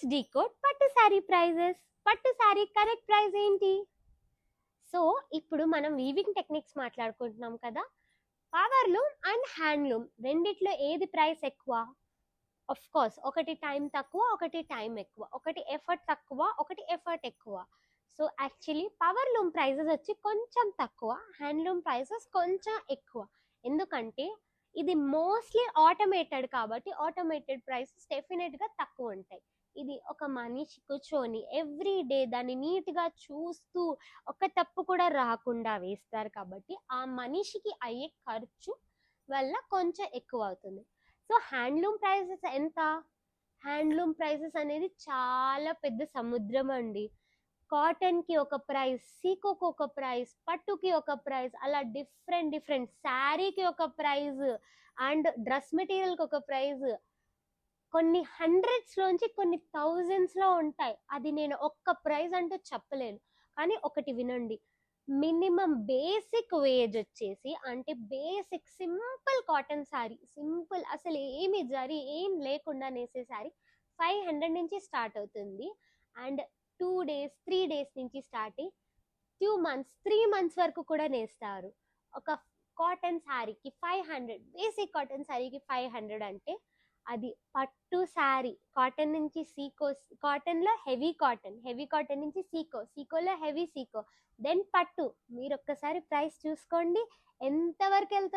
Let's decode పట్టు sari prices. పట్టు sari correct price ఏంటి? సో ఇప్పుడు మనం వీవింగ్ టెక్నిక్స్ మాట్లాడుకుంటున్నాం కదా. పవర్లూమ్ అండ్ హ్యాండ్లూమ్ రెండిట్లో ఏది ప్రైస్ ఎక్కువ? ఆఫ్ కోర్స్ ఒకటి టైం తక్కువ, ఒకటి టైం ఎక్కువ, ఒకటి ఎఫర్ట్ తక్కువ, ఒకటి ఎఫర్ట్ ఎక్కువ. సో యాక్చువల్లీ పవర్లూమ్ ప్రైజెస్ వచ్చి కొంచెం తక్కువ, హ్యాండ్లూమ్ ప్రైజెస్ కొంచెం ఎక్కువ. ఎందుకంటే ఇది మోస్ట్లీ ఆటోమేటెడ్ కాబట్టి ఆటోమేటెడ్ ప్రైసెస్ డెఫినెట్గా తక్కువ ఉంటాయి. ఇది ఒక మనిషి కూర్చొని ఎవ్రీ డే దాన్ని నీట్గా చూస్తూ ఒక తప్పు కూడా రాకుండా వేస్తారు కాబట్టి ఆ మనిషికి అయ్యే ఖర్చు వల్ల కొంచెం ఎక్కువ అవుతుంది. సో హ్యాండ్లూమ్ ప్రైసెస్ ఎంత? హ్యాండ్లూమ్ ప్రైసెస్ అనేది చాలా పెద్ద సముద్రం అండి. కాటన్కి ఒక ప్రైస్, సీకోకి ఒక ప్రైస్, పట్టుకి ఒక ప్రైస్, అలా డిఫరెంట్ శారీకి ఒక ప్రైస్ అండ్ డ్రెస్ మెటీరియల్కి ఒక ప్రైస్. కొన్ని హండ్రెడ్స్లోంచి కొన్ని థౌజండ్స్లో ఉంటాయి. అది నేను ఒక్క ప్రైస్ అంటూ చెప్పలేను. కానీ ఒకటి వినండి, మినిమం బేసిక్ వేజ్ వచ్చేసి అంటే basic simple cotton sari, simple అసలు ఏమి జరీ ఏం లేకుండా నేసే శారీ 500 నుంచి స్టార్ట్ అవుతుంది. అండ్ 2 days 3 days నుంచి స్టార్ట్ అయ్యి 2 months 3 months వరకు కూడా నేస్తారు. ఒక కాటన్ శారీకి 500, బేసిక్ కాటన్ శారీకి 500 అంటే అది పట్టు శారీ. కాటన్ నుంచి సీకో, కాటన్లో హెవీ కాటన్ నుంచి సీకోలో హెవీ సీకో, దెన్ పట్టు. మీరు ఒక్కసారి ప్రైస్ చూసుకోండి ఎంతవరకు వెళ్తారు.